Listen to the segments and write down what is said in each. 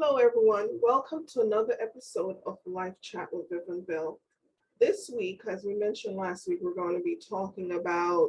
Hello, everyone. Welcome to another episode of Life Chat with Viv and Bill. This week, as we mentioned last week, we're going to be talking about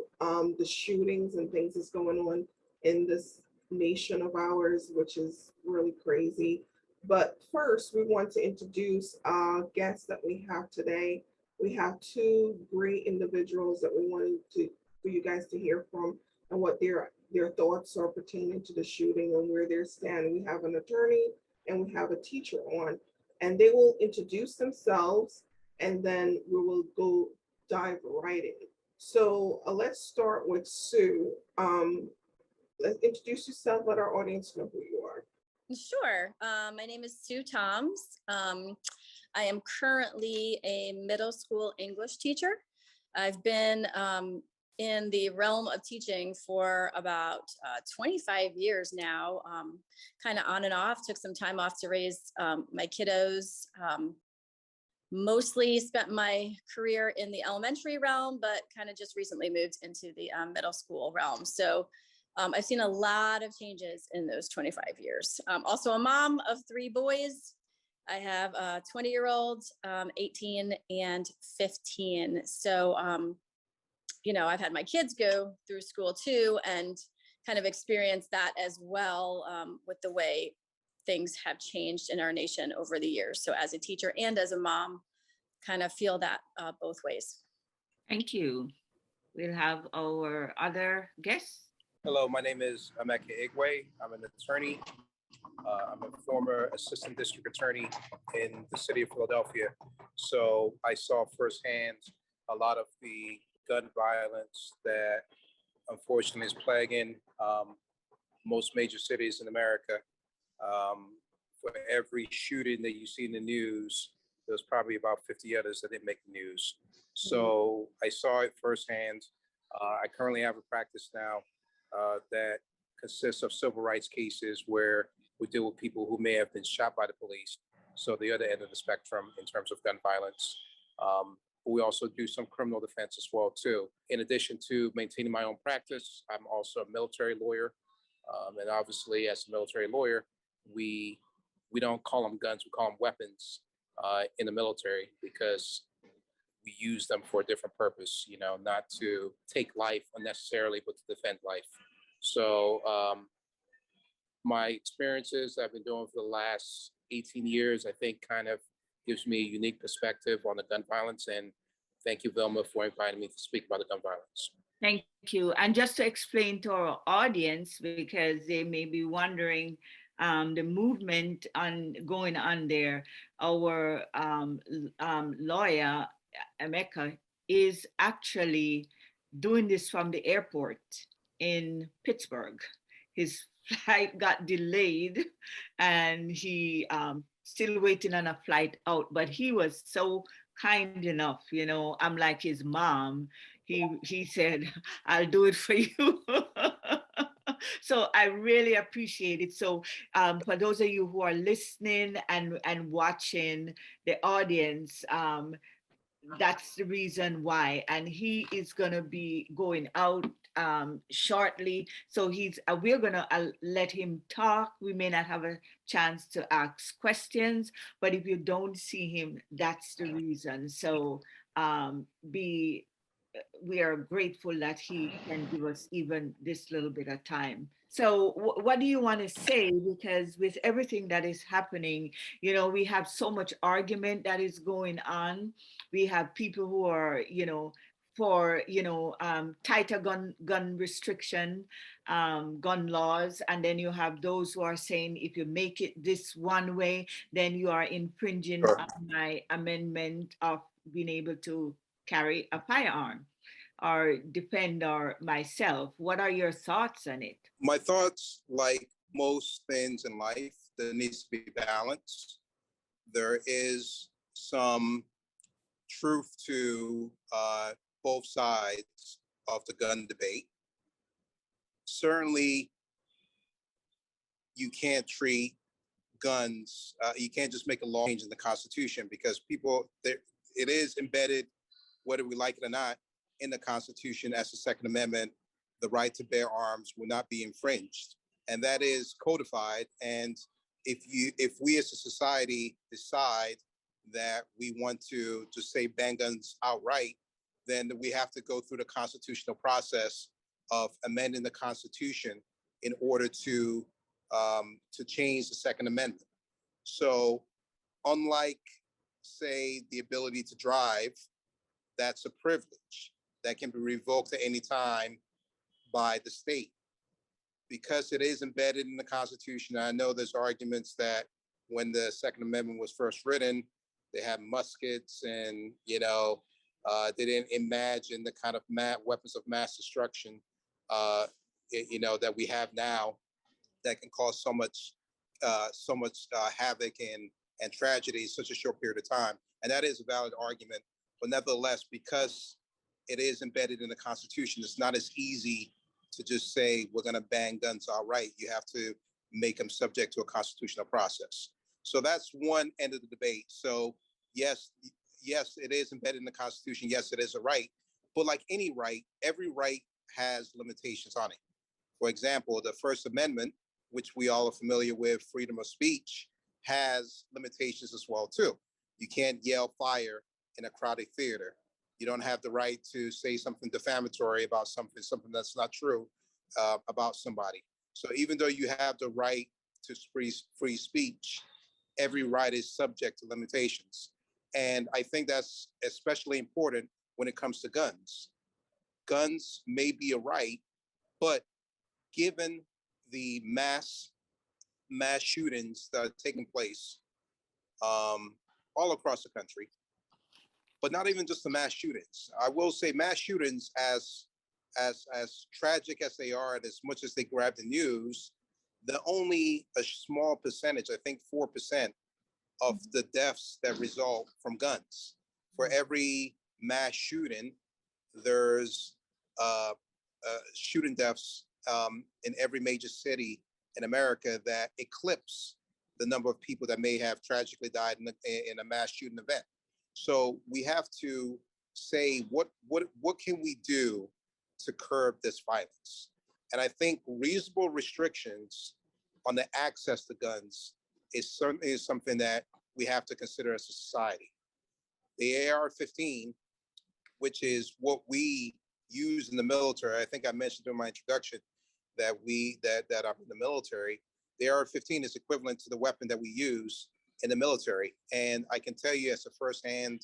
the shootings and things that's going on in this nation of ours, which is really crazy. But first, we want to introduce our guests that we have today. We have two great individuals that we wanted to for you guys to hear from and what their thoughts are pertaining to the shooting and where they're standing. We have an attorney and we have a teacher on, and they will introduce themselves and then we will go dive right in. So let's start with Sue. Let's introduce yourself, let our audience know who you are. Sure. My name is Sue Toms. I am currently a middle school English teacher. I've been in the realm of teaching for about 25 years now, kind of on and off. Took some time off to raise my kiddos. Mostly spent my career in the elementary realm, but kind of just recently moved into the middle school realm. So I've seen a lot of changes in those 25 years. Also a mom of three boys. I have a 20-year-old, 18 and 15. So, I've had my kids go through school too, and kind of experienced that as well with the way things have changed in our nation over the years. So as a teacher and as a mom, kind of feel that both ways. Thank you. We'll have our other guests. Hello, my name is Emeka. I'm an attorney. I'm a former assistant district attorney in the city of Philadelphia. So I saw firsthand a lot of the gun violence that unfortunately is plaguing most major cities in America. For every shooting that you see in the news, there's probably about 50 others that didn't make the news. So I saw it firsthand. I currently have a practice now that consists of civil rights cases where we deal with people who may have been shot by the police. So the other end of the spectrum in terms of gun violence. We also do some criminal defense as well too. In addition to maintaining my own practice, I'm also a military lawyer. And obviously as a military lawyer, we don't call them guns, we call them weapons in the military because we use them for a different purpose, not to take life unnecessarily, but to defend life. So my experiences I've been doing for the last 18 years, I think kind of gives me a unique perspective on the gun violence. And thank you, Vilma, for inviting me to speak about the gun violence. Thank you. And just to explain to our audience, because they may be wondering the movement going on there, our lawyer, Emeka, is actually doing this from the airport in Pittsburgh. His flight got delayed and he still waiting on a flight out, but he was so kind enough, I'm like his mom. He said, I'll do it for you. So I really appreciate it. So for those of you who are listening and watching, the audience, that's the reason why. And he is going to be going out shortly. So we're going to let him talk. We may not have a chance to ask questions, but if you don't see him, that's the reason. So we are grateful that he can give us even this little bit of time. So what do you want to say? Because with everything that is happening, we have so much argument that is going on. We have people who are, for, tighter gun restriction, gun laws. And then you have those who are saying, if you make it this one way, then you are infringing on my amendment of being able to carry a firearm or defend myself. What are your thoughts on it? My thoughts, like most things in life, there needs to be balance. There is some truth to both sides of the gun debate. Certainly, you can't treat guns, you can't just make a law change in the Constitution because it is embedded, whether we like it or not, in the Constitution as the Second Amendment, the right to bear arms will not be infringed. And that is codified. And if we as a society decide that we want to just say ban guns outright, then we have to go through the constitutional process of amending the Constitution in order to change the Second Amendment. So, unlike, say, the ability to drive, that's a privilege that can be revoked at any time by the state. Because it is embedded in the Constitution, I know there's arguments that when the Second Amendment was first written, they had muskets and, they didn't imagine the kind of weapons of mass destruction, that we have now that can cause so much havoc and tragedy in such a short period of time. And that is a valid argument. But nevertheless, because it is embedded in the Constitution, it's not as easy to just say we're going to ban guns outright. You have to make them subject to a constitutional process. So that's one end of the debate. So yes, it is embedded in the Constitution. Yes, it is a right. But like any right, every right has limitations on it. For example, the First Amendment, which we all are familiar with, freedom of speech, has limitations as well too. You can't yell fire in a crowded theater. You don't have the right to say something defamatory about something that's not true about somebody. So even though you have the right to free speech, every right is subject to limitations. And I think that's especially important when it comes to guns. Guns may be a right, but given the mass shootings that are taking place all across the country, but not even just the mass shootings. I will say mass shootings, as tragic as they are, and as much as they grab the news, only a small percentage, I think 4% of the deaths that result from guns. For every mass shooting, there's shooting deaths in every major city in America that eclipse the number of people that may have tragically died in a mass shooting event. So we have to say, what can we do to curb this violence? And I think reasonable restrictions on the access to guns is certainly something that we have to consider as a society. The AR-15, which is what we use in the military, I think I mentioned in my introduction that I'm in the military. The AR-15 is equivalent to the weapon that we use in the military. And I can tell you as a firsthand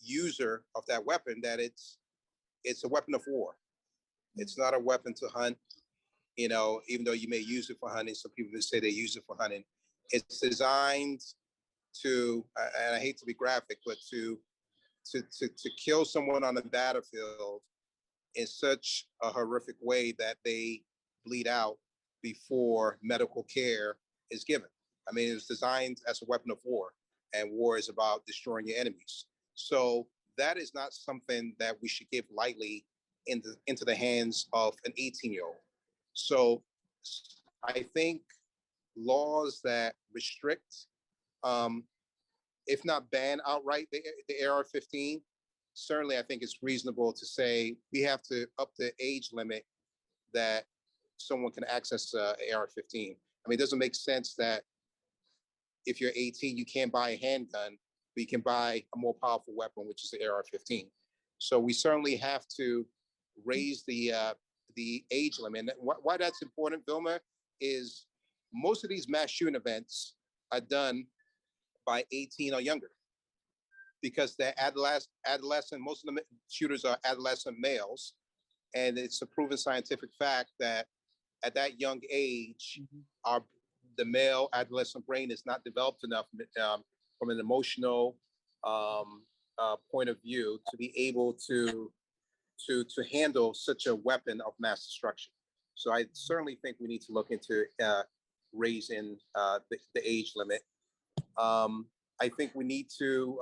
user of that weapon that it's a weapon of war. It's not a weapon to hunt, even though you may use it for hunting. Some people say they use it for hunting. It's designed to, and I hate to be graphic, but to kill someone on the battlefield in such a horrific way that they bleed out before medical care is given. I mean, it was designed as a weapon of war, and war is about destroying your enemies. So that is not something that we should give lightly into the hands of an 18-year-old. So I think laws that restrict, if not ban outright the AR-15, certainly I think it's reasonable to say we have to up the age limit that someone can access AR-15. I mean, it doesn't make sense that if you're 18, you can't buy a handgun, but you can buy a more powerful weapon, which is the AR-15. So we certainly have to raise the age limit. And why that's important, Vilma, is most of these mass shooting events are done by 18 or younger, because they're adolescent. Most of the shooters are adolescent males, and it's a proven scientific fact that at that young age, the male adolescent brain is not developed enough from an emotional point of view to be able to handle such a weapon of mass destruction. So I certainly think we need to look into raising the age limit. I think we need to,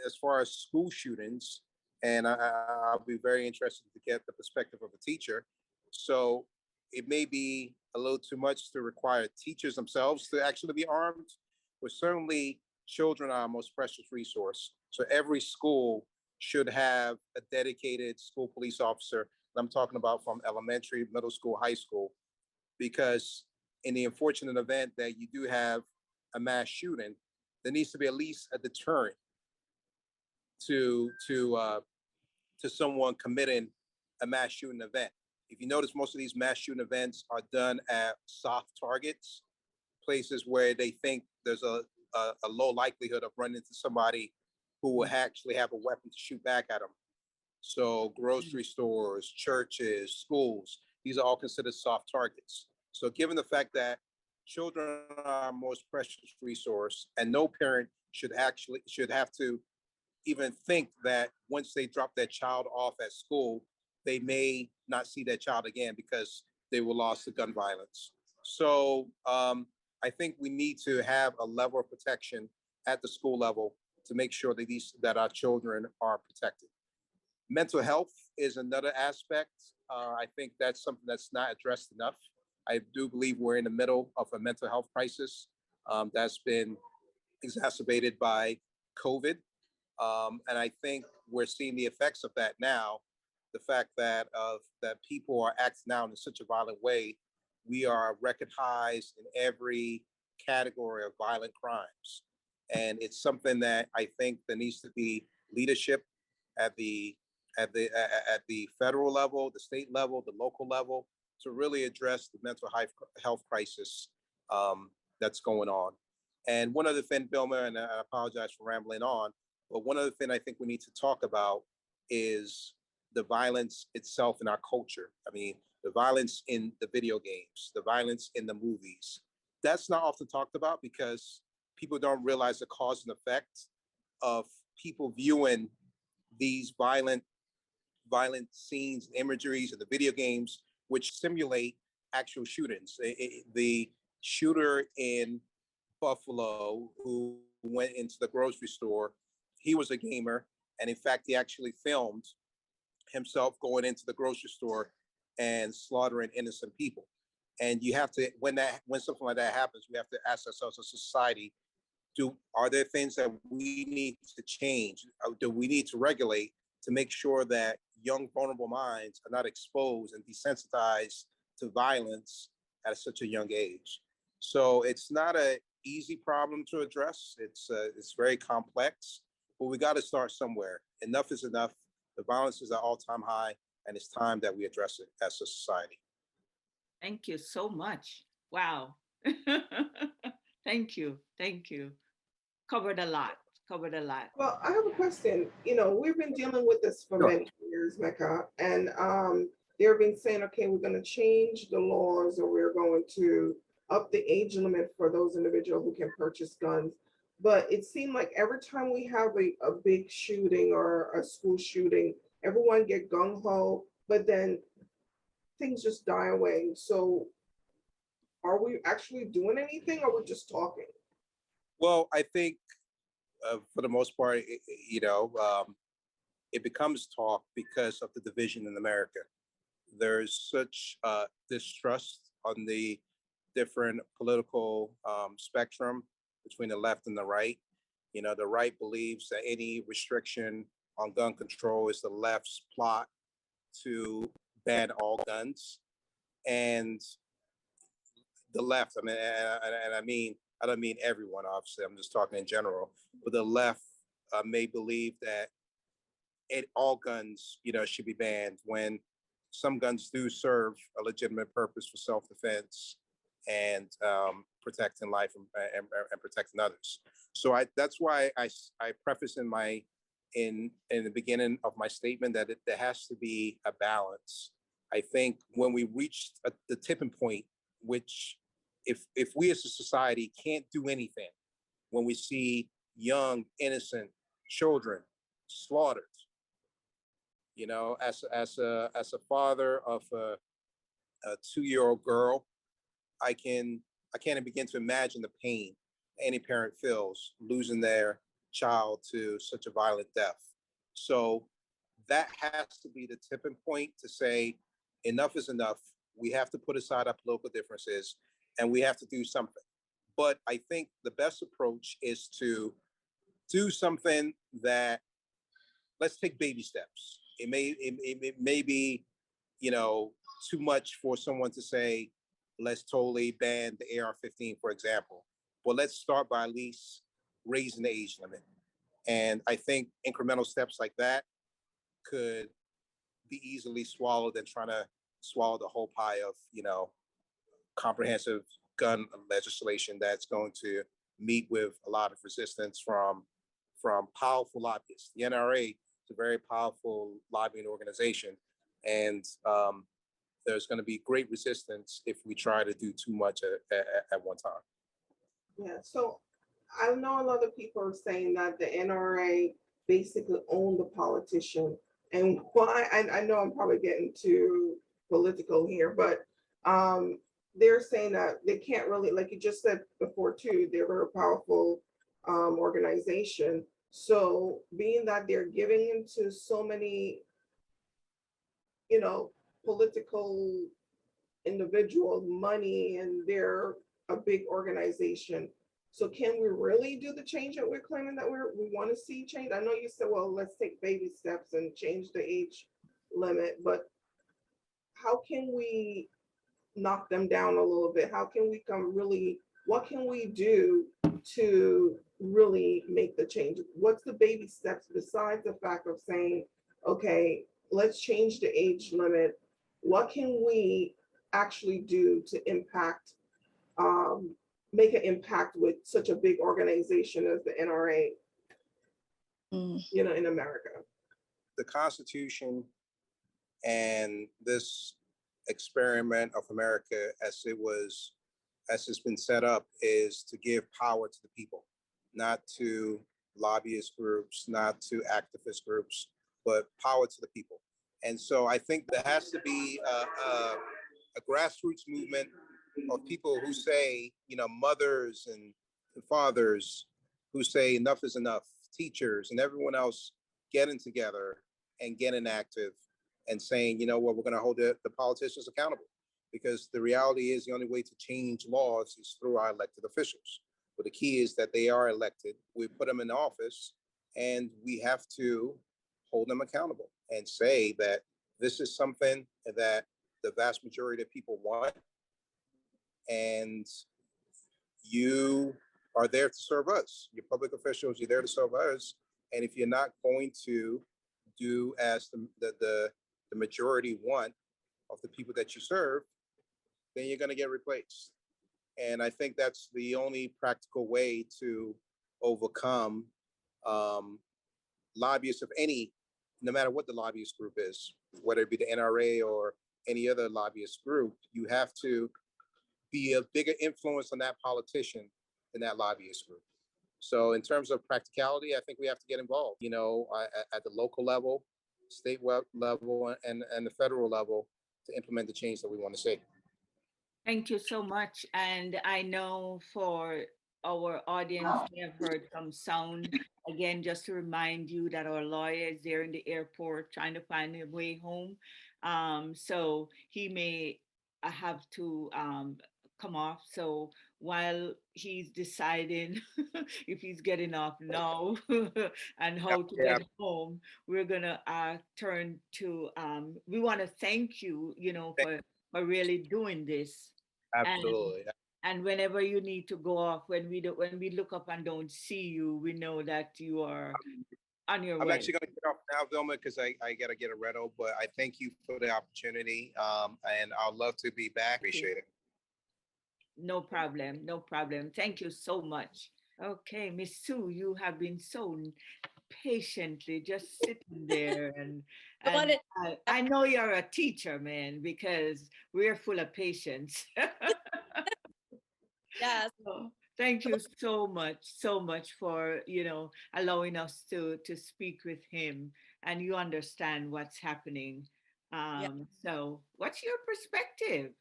as far as school shootings, and I'll be very interested to get the perspective of a teacher. So it may be a little too much to require teachers themselves to actually be armed, but certainly children are our most precious resource. So every school should have a dedicated school police officer. I'm talking about from elementary, middle school, high school, because in the unfortunate event that you do have a mass shooting, there needs to be at least a deterrent to someone committing a mass shooting event. If you notice, most of these mass shooting events are done at soft targets, places where they think there's a low likelihood of running into somebody who will actually have a weapon to shoot back at them. So grocery stores, churches, schools, these are all considered soft targets. So given the fact that children are our most precious resource, and no parent should have to even think that once they drop their child off at school, they may not see their child again because they were lost to gun violence. So I think we need to have a level of protection at the school level to make sure that our children are protected. Mental health is another aspect. I think that's something that's not addressed enough. I do believe we're in the middle of a mental health crisis that's been exacerbated by COVID. And I think we're seeing the effects of that now. The fact that people are acting out in such a violent way, we are record highs in every category of violent crimes, and it's something that I think there needs to be leadership at the federal level, the state level, the local level, to really address the mental health crisis that's going on. And one other thing, Bilma, and I apologize for rambling on, but one other thing I think we need to talk about is the violence itself in our culture. I mean, the violence in the video games, the violence in the movies. That's not often talked about because people don't realize the cause and effect of people viewing these violent scenes, imageries in the video games, which simulate actual shootings. The shooter in Buffalo who went into the grocery store, he was a gamer, and in fact, he actually filmed himself going into the grocery store and slaughtering innocent people. And you have to, when something like that happens, we have to ask ourselves as a society, are there things that we need to change? Or do we need to regulate to make sure that young, vulnerable minds are not exposed and desensitized to violence at such a young age? So it's not an easy problem to address. It's very complex, but we got to start somewhere. Enough is enough. The violence is at all-time high, and it's time that we address it as a society. Thank you so much. Wow. Thank you. Thank you. Covered a lot. Well, I have a question. You know, we've been dealing with this for Sure. many years, Mecca, and they've been saying, okay, we're going to change the laws, or we're going to up the age limit for those individuals who can purchase guns. But it seemed like every time we have a big shooting or a school shooting, everyone get gung ho, but then things just die away. So are we actually doing anything, or we're just talking? Well, I think for the most part, it becomes talk because of the division in America. There's such distrust on the different political spectrum between the left and the right. You know, the right believes that any restriction on gun control is the left's plot to ban all guns. And the left, I mean, and I don't mean everyone, obviously, I'm just talking in general, but the left may believe that all guns, should be banned when some guns do serve a legitimate purpose for self-defense and protecting life and protecting others. So that's why I preface in the beginning of my statement that there has to be a balance. I think when we reach the tipping point, which if we as a society can't do anything, when we see young, innocent children slaughtered, as a father of a 2-year-old girl, I can't begin to imagine the pain any parent feels losing their child to such a violent death. So that has to be the tipping point to say enough is enough. We have to put aside our political differences and we have to do something. But I think the best approach is to do something that, let's take baby steps. It may be, too much for someone to say, let's totally ban the AR-15, for example. Well, let's start by at least raising the age limit. And I think incremental steps like that could be easily swallowed than trying to swallow the whole pie of, comprehensive gun legislation that's going to meet with a lot of resistance from powerful lobbyists. The NRA is a very powerful lobbying organization, and there's going to be great resistance if we try to do too much at one time. Yeah, so I know a lot of people are saying that the NRA basically owned the politician. And why, I know I'm probably getting too political here, but they're saying that they can't really, like you just said before too, they're a very powerful organization. So being that they're giving into so many, political individuals money and they're a big organization. So can we really do the change that we're claiming that we want to see change? I know you said, well, let's take baby steps and change the age limit, but how can we knock them down a little bit? How can we what can we do to really make the change? What's the baby steps besides the fact of saying, okay, let's change the age limit? What can we actually do to make an impact with such a big organization as the NRA, in America? The Constitution and this experiment of America, as it's been set up, is to give power to the people, not to lobbyist groups, not to activist groups, but power to the people. And so I think there has to be a grassroots movement of people who say, mothers and fathers who say enough is enough, teachers and everyone else getting together and getting active and saying, you know what, we're going to hold the politicians accountable. Because the reality is the only way to change laws is through our elected officials. But the key is that they are elected, we put them in office, and we have to hold them accountable and say that this is something that the vast majority of people want, and you are there to serve us. You're public officials, you're there to serve us. And if you're not going to do as the majority want of the people that you serve, then you're going to get replaced. And I think that's the only practical way to overcome lobbyists of no matter what the lobbyist group is, whether it be the NRA or any other lobbyist group. You have to be a bigger influence on that politician than that lobbyist group. So in terms of practicality, I think we have to get involved, at the local level, state level, and the federal level to implement the change that we want to see. Thank you so much. And I know for our audience, they have heard some sound. Again, just to remind you that our lawyer is there in the airport trying to find a way home. So he may have to come off. So while he's deciding if he's getting off now and how to get home, we're gonna turn to, we want to thank you, for really doing this. Absolutely. And whenever you need to go off, when we look up and don't see you, we know that you are on your way. I'm actually going to get off now, Vilma, because I got to get a rental. But I thank you for the opportunity, and I'd love to be back. Appreciate it. No problem. No problem. Thank you so much. Okay, Miss Sue, you have been so patiently just sitting there and I know you're a teacher, man, because we're full of patience. Yes. So, thank you so much for allowing us to speak with him, and you understand what's happening. So what's your perspective?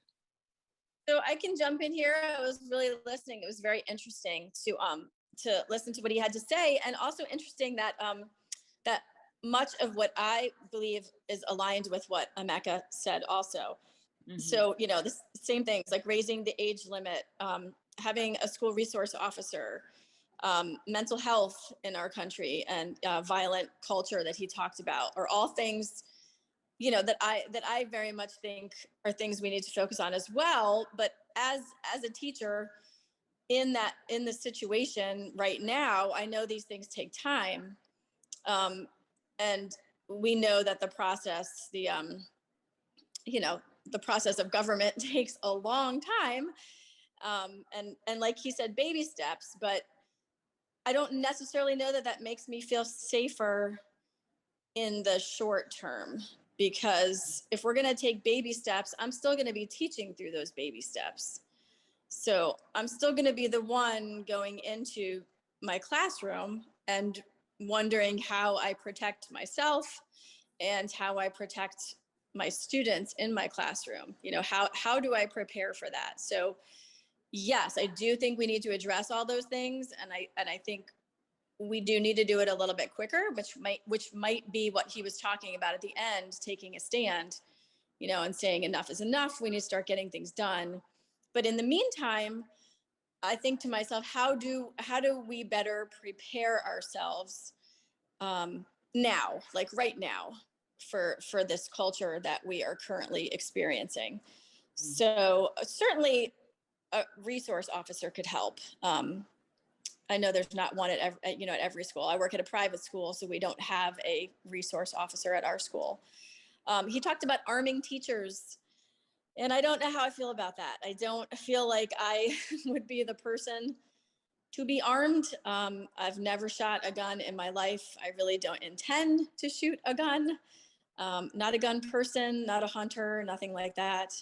So I can jump in here. I was really listening. It was very interesting to listen to what he had to say, and also interesting that that much of what I believe is aligned with what Emeka said also. Mm-hmm. So, the same things like raising the age limit, having a school resource officer, mental health in our country, and violent culture that he talked about are all things, that I very much think are things we need to focus on as well. But as a teacher in the situation right now, I know these things take time. And we know that the process, the process of government takes a long time. And like he said, baby steps, but I don't necessarily know that that makes me feel safer in the short term, because if we're going to take baby steps, I'm still going to be teaching through those baby steps. So I'm still going to be the one going into my classroom and wondering how I protect myself and how I protect my students in my classroom. How do I prepare for that? So yes, I do think we need to address all those things. And I think we do need to do it a little bit quicker, which might be what he was talking about at the end, taking a stand, and saying enough is enough. We need to start getting things done. But in the meantime, I think to myself, how do we better prepare ourselves now, like right now, for this culture that we are currently experiencing? So certainly a resource officer could help. I know there's not one at every school. I work at a private school, so we don't have a resource officer at our school. He talked about arming teachers, and I don't know how I feel about that. I don't feel like I would be the person to be armed. I've never shot a gun in my life. I really don't intend to shoot a gun. Not a gun person, not a hunter, nothing like that.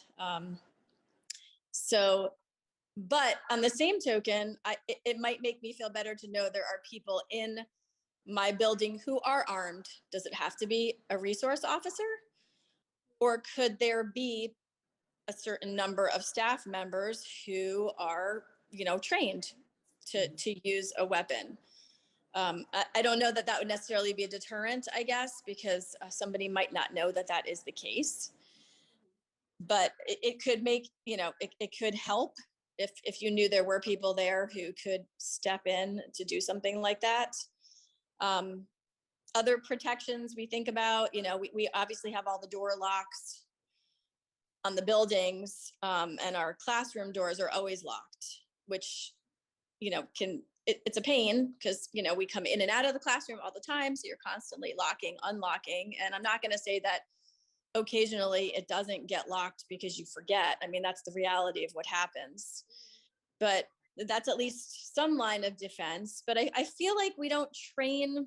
But on the same token, it might make me feel better to know there are people in my building who are armed. Does it have to be a resource officer? Or could there be a certain number of staff members who are, trained to use a weapon? I don't know that would necessarily be a deterrent, I guess, because somebody might not know that is the case. But it could make, it could help if you knew there were people there who could step in to do something like that. Other protections we think about, we obviously have all the door locks on the buildings, and our classroom doors are always locked, which, it's a pain because, we come in and out of the classroom all the time. So you're constantly locking, unlocking. And I'm not going to say that occasionally it doesn't get locked because you forget. I mean, that's the reality of what happens. But that's at least some line of defense. But I feel like we don't train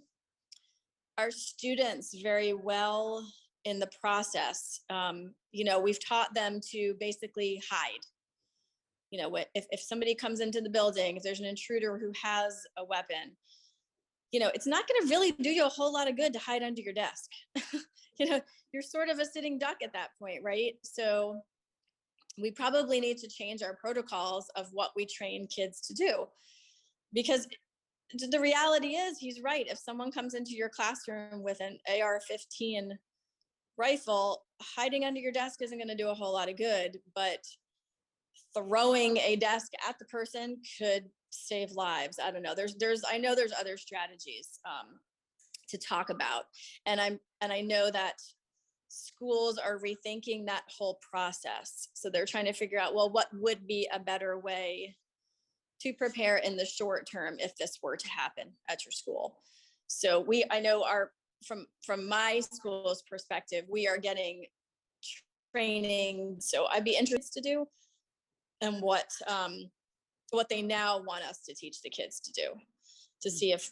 our students very well in the process. We've taught them to basically hide. If somebody comes into the building, if there's an intruder who has a weapon, it's not going to really do you a whole lot of good to hide under your desk. You're sort of a sitting duck at that point, right? So we probably need to change our protocols of what we train kids to do, because the reality is, he's right. If someone comes into your classroom with an AR-15 rifle, hiding under your desk isn't going to do a whole lot of good, but throwing a desk at the person could save lives. I don't know. I know there's other strategies to talk about. And I know that schools are rethinking that whole process. So they're trying to figure out, well, what would be a better way to prepare in the short term if this were to happen at your school. So I know from my school's perspective, we are getting training. So I'd be interested to do, and what they now want us to teach the kids to do, to see if,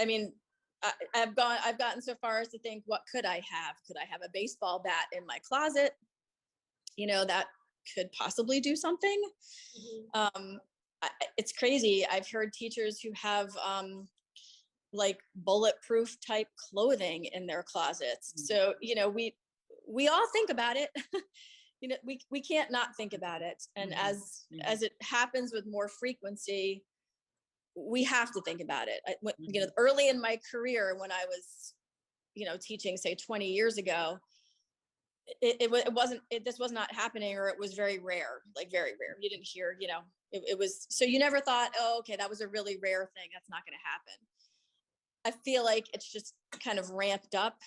I mean, I've gotten so far as to think, what could I have? Could I have a baseball bat in my closet? That could possibly do something. Mm-hmm. It's crazy. I've heard teachers who have like bulletproof type clothing in their closets. Mm-hmm. So, we all think about it. We can't not think about it. And mm-hmm. as it happens with more frequency, we have to think about it. Early in my career, when I was, teaching, say 20 years ago, this was not happening, or it was very rare, like very rare. You didn't hear, it was, so you never thought, oh, okay, that was a really rare thing. That's not going to happen. I feel like it's just kind of ramped up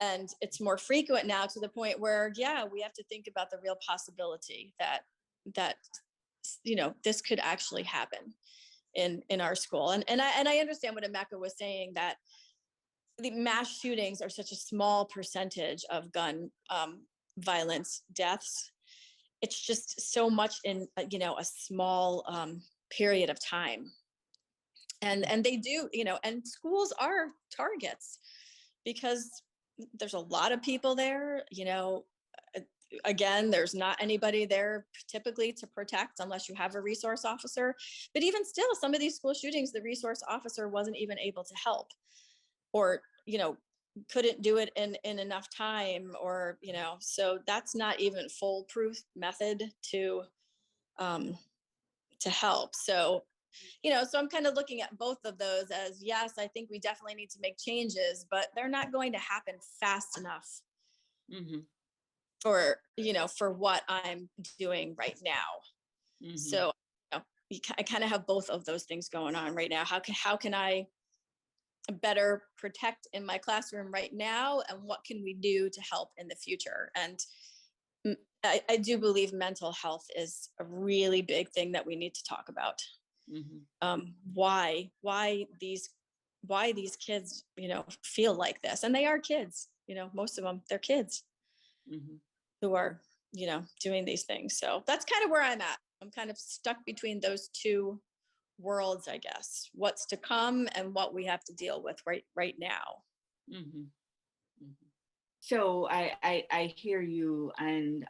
And it's more frequent now to the point where, yeah, we have to think about the real possibility that this could actually happen in our school. And I understand what Emeka was saying, that the mass shootings are such a small percentage of gun violence deaths. It's just so much in a small period of time. And they do, and schools are targets because there's a lot of people there. Again, there's not anybody there typically to protect unless you have a resource officer. But even still, some of these school shootings, the resource officer wasn't even able to help, or couldn't do it in enough time, or so that's not even foolproof method to help. So so I'm kind of looking at both of those as, yes, I think we definitely need to make changes, but they're not going to happen fast enough for what I'm doing right now. So I kind of have both of those things going on right now. How can I better protect in my classroom right now, and what can we do to help in the future? And I do believe mental health is a really big thing that we need to talk about. Why these kids feel like this, and they are kids, most of them, they're kids who are doing these things. So that's kind of where I'm at. I'm kind of stuck between those two worlds, I guess, what's to come and what we have to deal with right now. So I hear you, and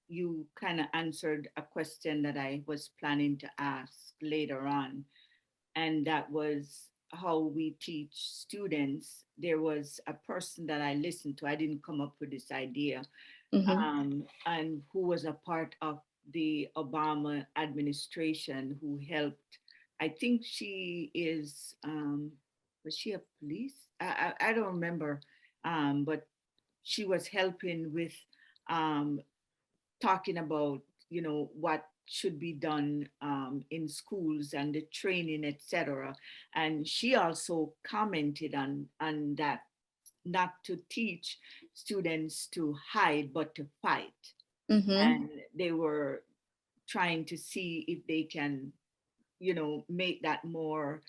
you kind of answered a question that I was planning to ask later on, and that was how we teach students. There was a person that I listened to, I didn't come up with this idea, and who was a part of the Obama administration, who helped. I think she is, was she a police? I don't remember, but she was helping with talking about, what should be done in schools and the training, etc. And she also commented on that, not to teach students to hide, but to fight. And they were trying to see if they can, make that more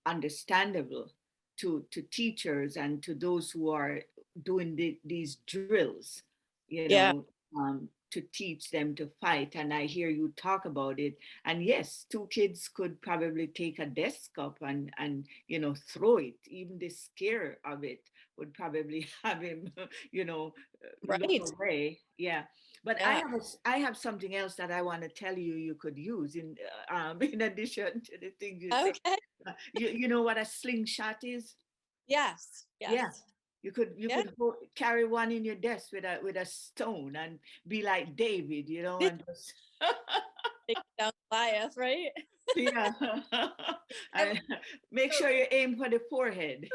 understandable to teachers and to those who are doing these drills, to teach them to fight. And I hear you talk about it. And yes, two kids could probably take a desk up and throw it. Even the scare of it would probably have him, Right. look away. Yeah. But Yeah. I have something else that I want to tell you you could use in in addition to the things you said. Okay. You know what a slingshot is? Yes. Yeah. You could carry one in your desk with a stone and be like David, and just Take down Goliath, right? yeah. Make sure you aim for the forehead.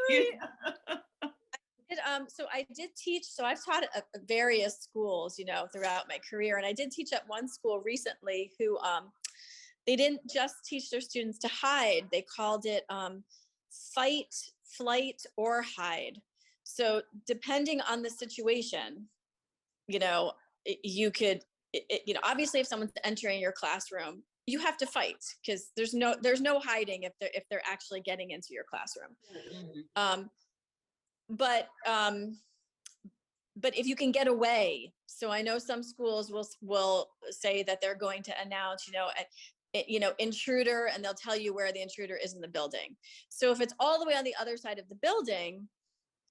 So I did teach. So I've taught at various schools, throughout my career, and I did teach at one school recently who they didn't just teach their students to hide. They called it fight, flight, or hide. So depending on the situation, you could, obviously if someone's entering your classroom, you have to fight, because there's no hiding if they're actually getting into your classroom. But if you can get away, so I know some schools will say that they're going to announce, intruder, and they'll tell you where the intruder is in the building. So if it's all the way on the other side of the building,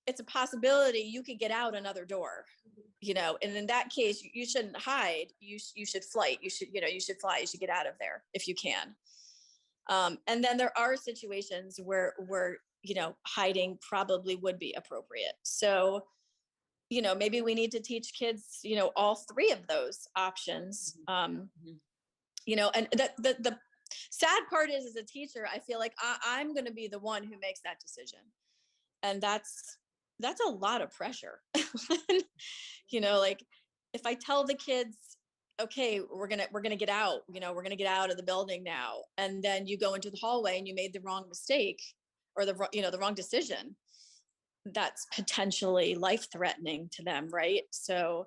it's a possibility you could get out another door, and in that case, you shouldn't hide. You should flight. You should fly. You should get out of there if you can. And then there are situations where hiding probably would be appropriate. So, maybe we need to teach kids, all three of those options. And the sad part is, as a teacher, I feel like I'm going to be the one who makes that decision. And that's a lot of pressure. Like if I tell the kids, okay, we're gonna get out, we're gonna get out of the building now, and then you go into the hallway and you made the wrong mistake, or the wrong decision, that's potentially life-threatening to them, right? So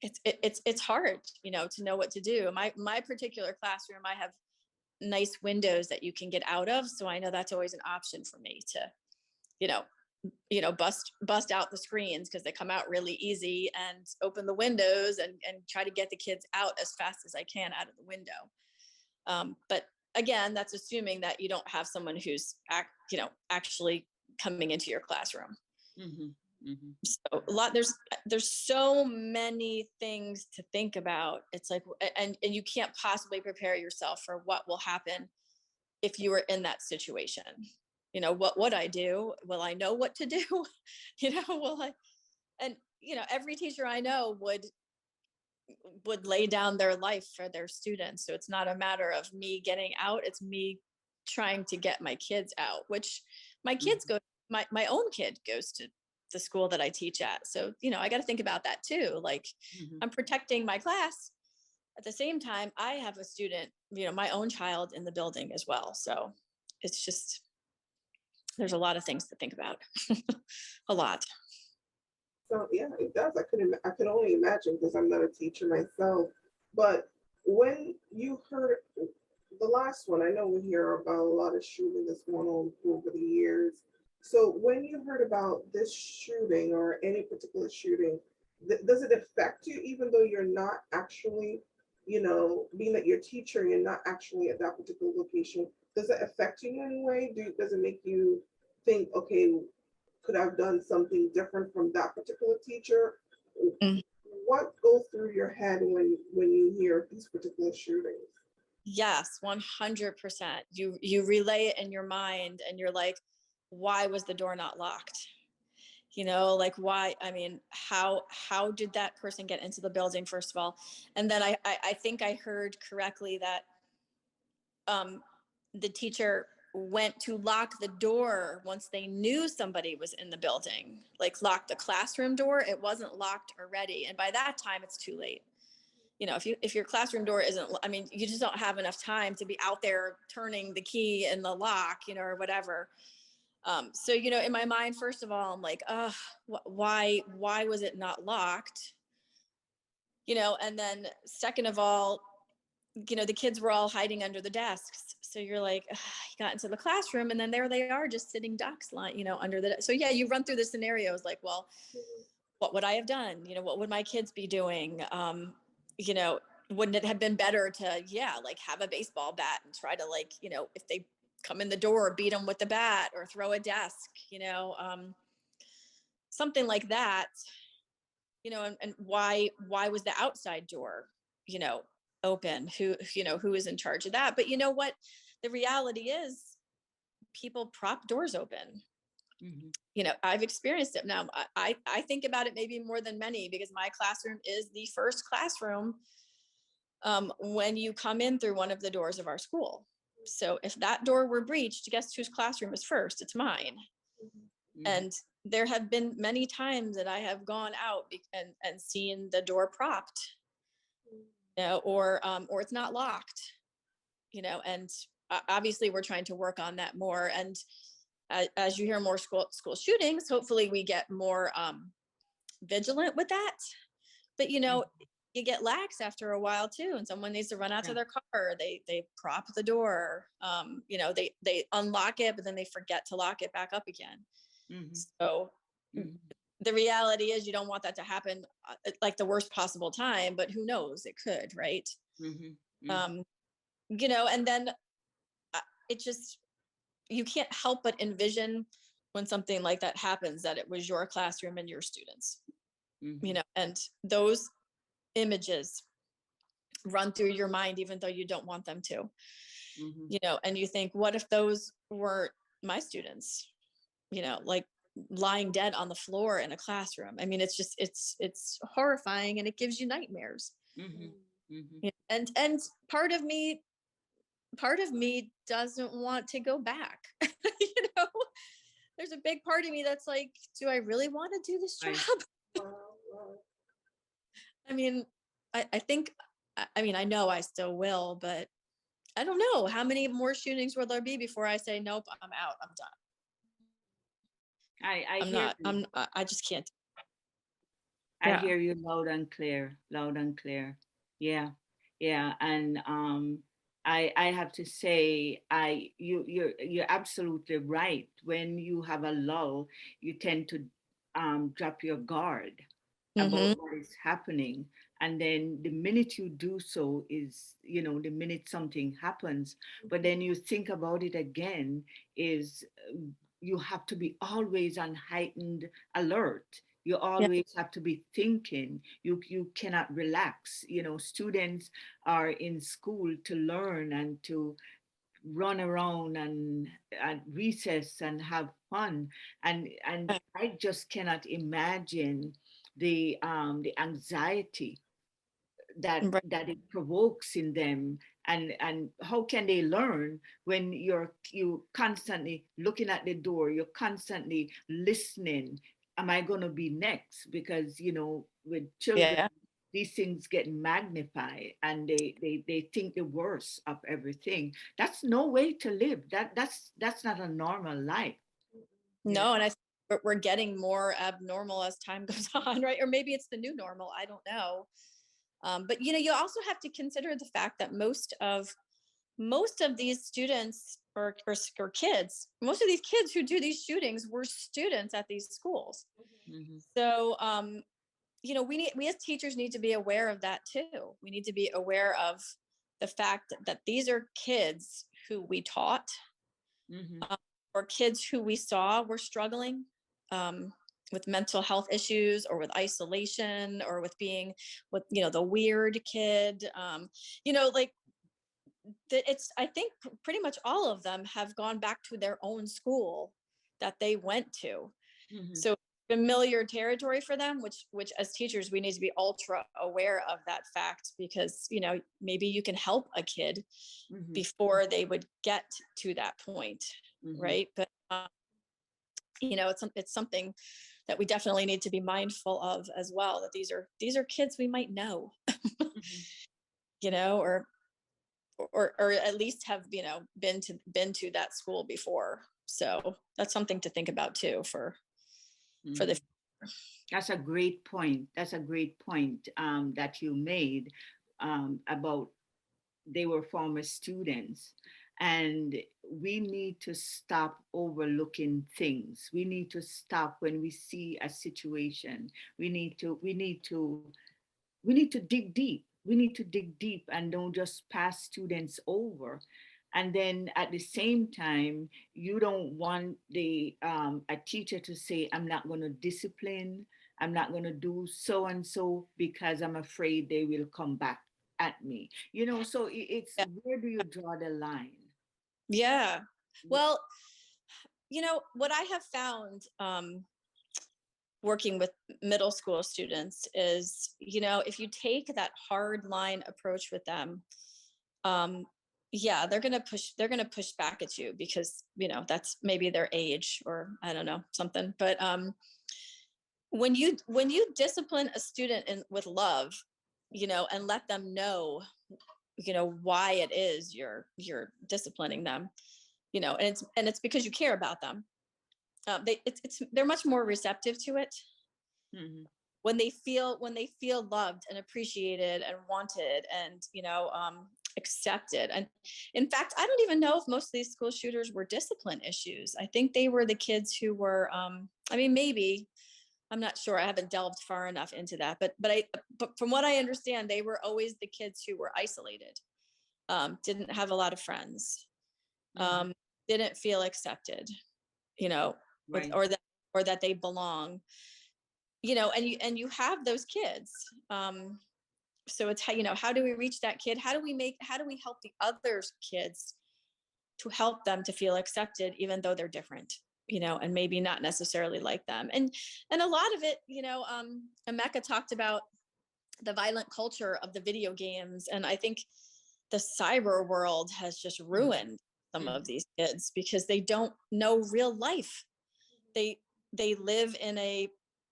it's hard, to know what to do. My particular classroom, I have nice windows that you can get out of, so I know that's always an option for me to, you know bust out the screens because they come out really easy, and open the windows and try to get the kids out as fast as I can out of the window. But again, that's assuming that you don't have someone who's actually coming into your classroom. So there's so many things to think about. It's like, and you can't possibly prepare yourself for what will happen if you were in that situation. What would I do? Will I know what to do? Will I? And every teacher I know would lay down their life for their students. So it's not a matter of me getting out, it's me trying to get my kids out, which my kids go, my own kid goes to the school that I teach at. So, I got to think about that too. Like, I'm protecting my class. At the same time, I have a student, my own child in the building as well. So it's just, there's a lot of things to think about. A lot. So yeah, it does. I could only imagine because I'm not a teacher myself. But when you heard the last one, I know we hear about a lot of shooting that's going on over the years. So when you heard about this shooting or any particular shooting, does it affect you even though you're not actually, being that you're a teacher, you're not actually at that particular location? Does it affect you in any way? Does it make you think, okay, could I have done something different from that particular teacher? Mm. What goes through your head when you hear these particular shootings? Yes, 100%. You relay it in your mind, and you're like, why was the door not locked? Like, why? I mean, how did that person get into the building, first of all? And then I think I heard correctly that the teacher went to lock the door once they knew somebody was in the building, like lock the classroom door. It wasn't locked already, and by that time it's too late. If your classroom door isn't, I mean, you just don't have enough time to be out there turning the key in the lock, or whatever. So in my mind, first of all, I'm like, why was it not locked? And then second of all, the kids were all hiding under the desks. So you're like, you got into the classroom, and then there they are, just sitting ducks, under the. So yeah, you run through the scenarios like, well, what would I have done? What would my kids be doing? Wouldn't it have been better to, have a baseball bat and try to, if they come in the door, beat them with the bat or throw a desk, something like that, and why was the outside door, open? Who is in charge of that? But you know what? The reality is people prop doors open. I've experienced it. Now, I think about it maybe more than many, because my classroom is the first classroom when you come in through one of the doors of our school. So if that door were breached, guess whose classroom is first? It's mine. And there have been many times that I have gone out and seen the door propped, or it's not locked, and obviously we're trying to work on that more. And as you hear more school shootings, hopefully we get more vigilant with that. But you get lax after a while too, and someone needs to run out to their car. They prop the door. They unlock it, but then they forget to lock it back up again. So the reality is you don't want that to happen like the worst possible time, but who knows, it could, right? And then it just, you can't help but envision when something like that happens, that it was your classroom and your students, and those images run through your mind, even though you don't want them to, and you think, what if those were my students, like lying dead on the floor in a classroom? I mean, it's just, it's horrifying, and it gives you nightmares. And part of me doesn't want to go back. There's a big part of me that's like, do I really want to do this job? I mean, I think, I know I still will, but I don't know how many more shootings will there be before I say, nope, I'm out, I'm done. I I'm hear not, you. I just can't. I Yeah. hear you loud and clear, loud and clear. Yeah, yeah, and I have to say, you're absolutely right. When you have a lull, you tend to drop your guard about Mm-hmm. what is happening, and then the minute you do so is, the minute something happens, but then you think about it again, is you have to be always on heightened alert. You Yeah. always have to be thinking. You cannot relax. Students are in school to learn and to run around and recess and have fun, and I just cannot imagine the anxiety Right. that it provokes in them, and how can they learn when you constantly looking at the door, you're constantly listening, am I going to be next? Because with children, Yeah. these things get magnified, and they think the worst of everything. That's no way to live. That's not a normal life. Yeah. No, and I think we're getting more abnormal as time goes on, right? Or maybe it's the new normal. I don't know. But you also have to consider the fact that most of these students or kids, most of these kids who do these shootings were students at these schools. Mhm. So we as teachers need to be aware of that too. We need to be aware of the fact that these are kids who we taught, Mhm. um, or kids who we saw were struggling, um, with mental health issues or with isolation or with being with the weird kid, like it's I think pretty much all of them have gone back to their own school that they went to. Mhm. So familiar territory for them, which as teachers we need to be ultra aware of that fact, because maybe you can help a kid Mhm. before they would get to that point, Mhm. right? But it's something that we definitely need to be mindful of as well, that these are kids we might know, Mhm. or at least have been to that school before. So that's something to think about too for the. Mhm. That's a great point. That's a great point that you made about they were former students. And we need to stop overlooking things. We need to stop when we see a situation. We need to dig deep. We need to dig deep and don't just pass students over. And then at the same time, you don't want the a teacher to say, I'm not going to discipline, I'm not going to do so and so because I'm afraid they will come back at me. So it's, Yeah. where do you draw the line? Yeah. Well, what I have found, working with middle school students is, if you take that hard line approach with them, um, yeah, they're going to push back at you because, that's maybe their age or I don't know, something. But when you discipline a student with love, and let them know, why it is you're disciplining them, and it's because you care about them. They're much more receptive to it Mhm. when they feel loved and appreciated and wanted and accepted. And in fact, I don't even know if most of these school shooters were discipline issues. I think they were the kids who were, I mean, maybe, I'm not sure, I haven't delved far enough into that, but from what I understand, they were always the kids who were isolated, didn't have a lot of friends, Mhm. um, didn't feel accepted, you know with Right. or that they belong, and you have those kids. So it's how do we reach that kid, how do we help the other kids to help them to feel accepted even though they're different, and maybe not necessarily like them. And a lot of it, Emeka talked about the violent culture of the video games, and I think the cyber world has just Mhm. ruined some of Mhm. these kids because they don't know real life. They they live in a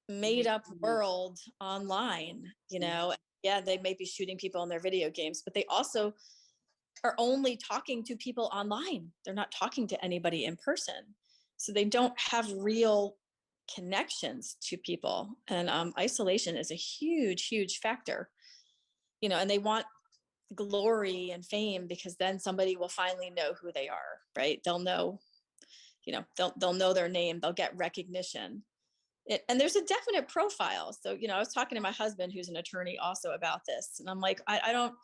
made Make up believe. world online. Mhm. Yeah, they may be shooting people in their video games, but they also are only talking to people online. They're not talking to anybody in person, so they don't have real connections to people. And isolation is a huge, huge factor, and they want glory and fame because then somebody will finally know who they are, right? They'll know, they'll know their name, they'll get recognition. And there's a definite profile. So, I was talking to my husband, who's an attorney, also about this. And I'm like, I don't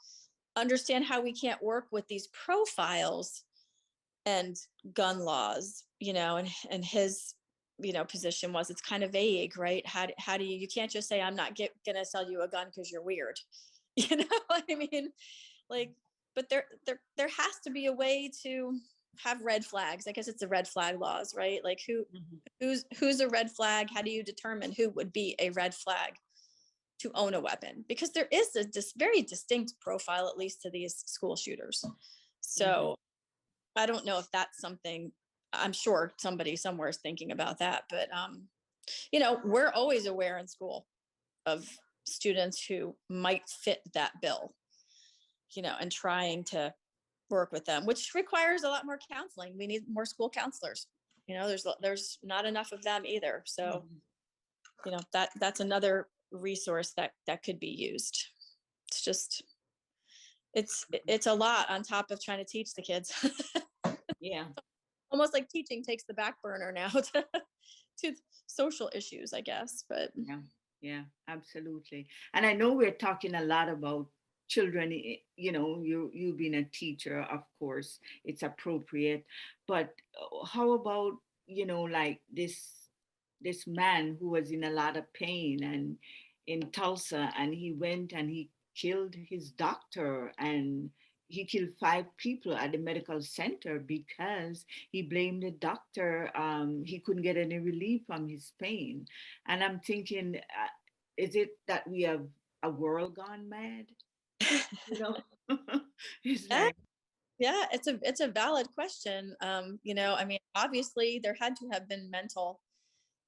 understand how we can't work with these profiles and gun laws, and his, position was it's kind of vague, right? How do you can't just say, I'm not gonna sell you a gun because you're weird. I mean, like, but there has to be a way to have red flags. I guess it's the red flag laws, right? Like who's a red flag? How do you determine who would be a red flag to own a weapon? Because there is this very distinct profile, at least to these school shooters. So I don't know if that's something, I'm sure somebody somewhere is thinking about that, but we're always aware in school of students who might fit that bill, and trying to work with them, which requires a lot more counseling. We need more school counselors. There's not enough of them either. So, that's another resource that could be used. It's just, it's a lot on top of trying to teach the kids. Yeah. Almost like teaching takes the back burner now to social issues, I guess. But yeah, absolutely. And I know we're talking a lot about children, you being a teacher, of course, it's appropriate. But how about, like this man who was in a lot of pain and in Tulsa, and he went and he killed his doctor, and he killed 5 people at the medical center because he blamed the doctor. He couldn't get any relief from his pain. And I'm thinking, is it that we have a world gone mad? It's like, yeah, it's a valid question. I mean, obviously there had to have been mental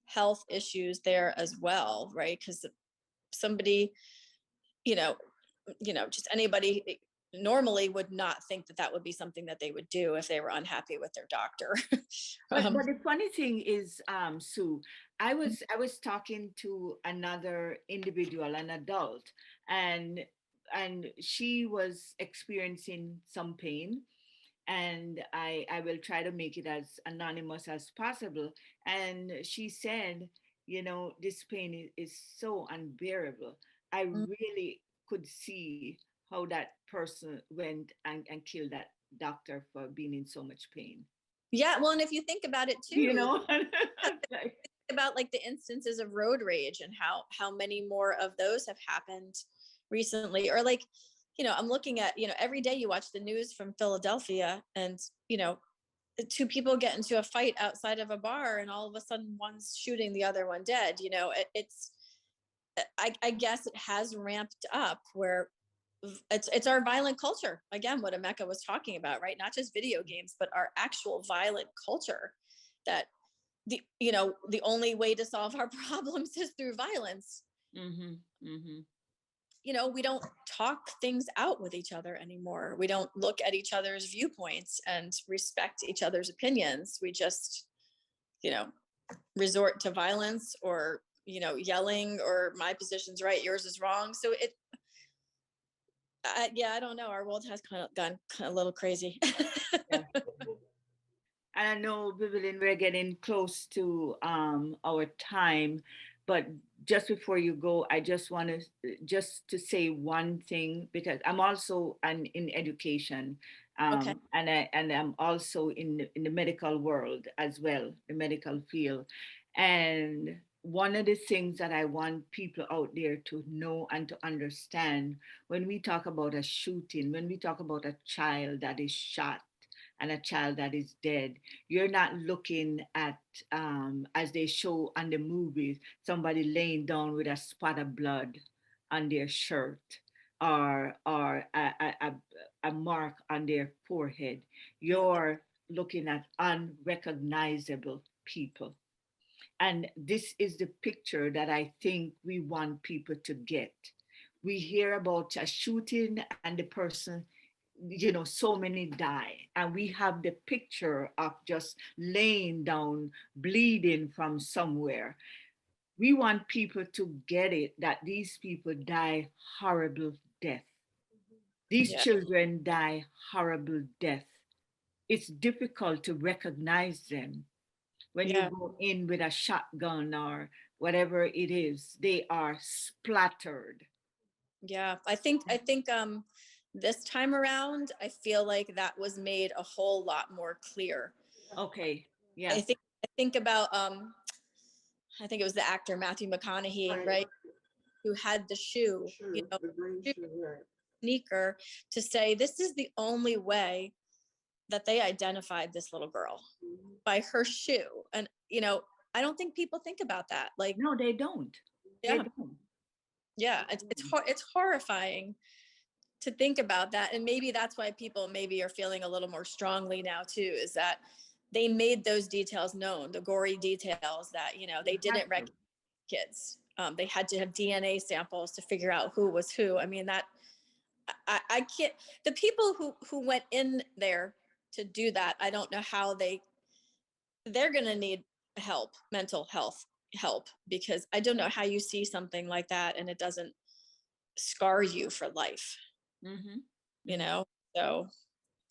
health issues there as well, right? Because somebody, you know, just anybody normally would not think that would be something that they would do if they were unhappy with their doctor. but the funny thing is, Sue, I was talking to another individual, an adult, and she was experiencing some pain, and I will try to make it as anonymous as possible. And she said, this pain is so unbearable. I really could see how that person went and killed that doctor for being in so much pain. Yeah, well, and if you think about it too, You know? about like the instances of road rage and how many more of those have happened recently, or like, I'm looking at, every day you watch the news from Philadelphia, and 2 people get into a fight outside of a bar, and all of a sudden one's shooting the other one dead. I guess it has ramped up where it's our violent culture again, what Emeka was talking about, right? Not just video games, but our actual violent culture, that the only way to solve our problems is through violence. Mm-hmm, mm-hmm. We don't talk things out with each other anymore. We don't look at each other's viewpoints and respect each other's opinions. We just, resort to violence, or, yelling, or my position's right, yours is wrong. So I don't know. Our world has kind of gone a little crazy. Yeah. And I know, Vivian, we're getting close to our time, but just before you go, I just want to say one thing, because I'm also in education, Okay. and I'm also in the medical world as well, the medical field. And one of the things that I want people out there to know and to understand, when we talk about a shooting, when we talk about a child that is shot and a child that is dead, you're not looking at, as they show on the movies, somebody laying down with a spot of blood on their shirt, or a mark on their forehead. You're looking at unrecognizable people. And this is the picture that I think we want people to get. We hear about a shooting and the person so many die, and we have the picture of just laying down bleeding from somewhere. We want people to get it that these people die horrible death. These Yeah. children die horrible death. It's difficult to recognize them when you Yeah. go in with a shotgun or whatever it is. They are splattered. Yeah. I think this time around, I feel like that was made a whole lot more clear. Okay. I Yes. think I think about I think it was the actor Matthew McConaughey, Right. right? Who had the shoe, Sure, the green shoe shoe, right. sneaker to say this is the only way that they identified this little girl, Mhm. by her shoe. And I don't think people think about that. Like, No, they don't. They yeah, don't. yeah, it's horrifying to think about that. And maybe that's why people maybe are feeling a little more strongly now too, is that they made those details known, the gory details that they Have didn't to. recognize kids. They had to have DNA samples to figure out who was who. I mean, that I can't. The people who went in there to do that, I don't know how they're going to need help, mental health help, because I don't know how you see something like that and it doesn't scar you for life, Mm-hmm. you know? So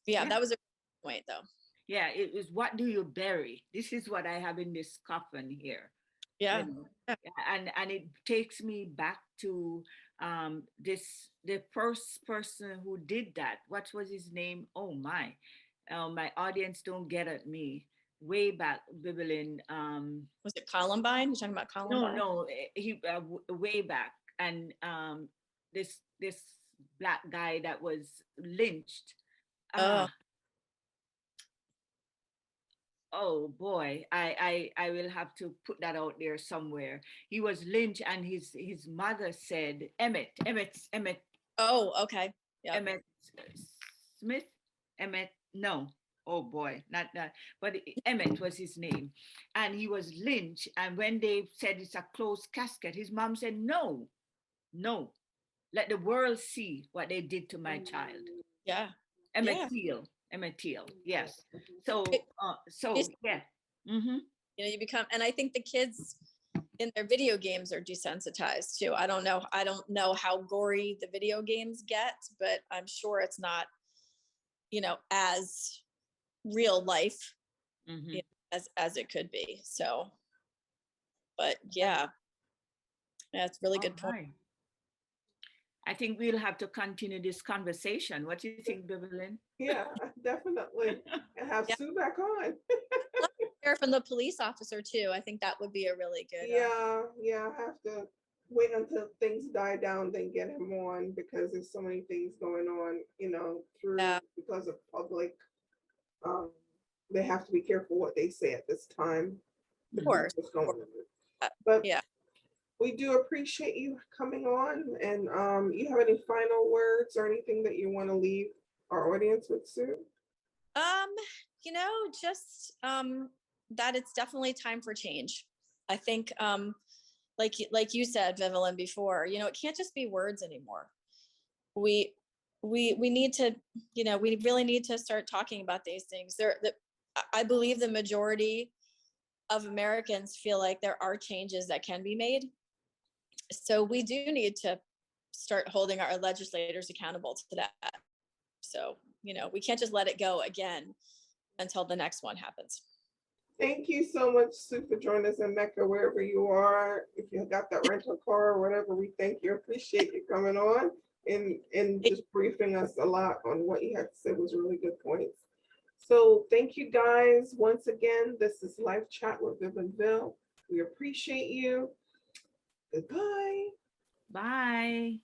yeah, Yeah. that was a point though. Yeah. It is, what do you bury? This is what I have in this coffin here. Yeah. Yeah. Yeah, and it takes me back to the first person who did that. What was his name? Oh my audience don't get at me. Way back, Bibbling. Was it Columbine? You're talking about No, Columbine? no, he way back, and this black guy that was lynched. Oh, Ah, oh boy, I will have to put that out there somewhere. He was lynched, and his mother said, oh, okay. Yep. Emmett Smith, Emmett. No, oh boy, not that. But Emmett was his name, and he was lynched. And when they said it's a closed casket, his mom said, "No, no, let the world see what they did to my child." Yeah. Emmett Yeah. Till, Emmett Till, yes. It, So it's, yeah. Mm-hmm. you become, and I think the kids in their video games are desensitized too. I don't know how gory the video games get, but I'm sure it's not, as real life, Mm-hmm. as it could be. So, but yeah, that's a really All good point. right. I think we'll have to continue this conversation. What do you think, Beverlyn? Yeah, definitely. And have Yeah. Sue back on. Hear from the police officer too. I think that would be a really good. Yeah, I have to wait until things die down, then get him on because there's so many things going on, through Yeah. because of public. Um, they have to be careful what they say at this time. Of course. What's going on. But Yeah. we do appreciate you coming on. And you have any final words or anything that you want to leave our audience with, Sue? Um, just that it's definitely time for change. I think like you said, Vivian, before, it can't just be words anymore. We we need to, we really need to start talking about these things. I believe the majority of Americans feel like there are changes that can be made. So we do need to start holding our legislators accountable to that. So, we can't just let it go again until the next one happens. Thank you so much, Sue, for joining us in Mecca, wherever you are. If you got that rental car or whatever, we thank you. Appreciate you coming on and just briefing us a lot on what you had to say was really good points. So thank you guys once again. This is Live Chat with Vivianville. We appreciate you. Goodbye. Bye.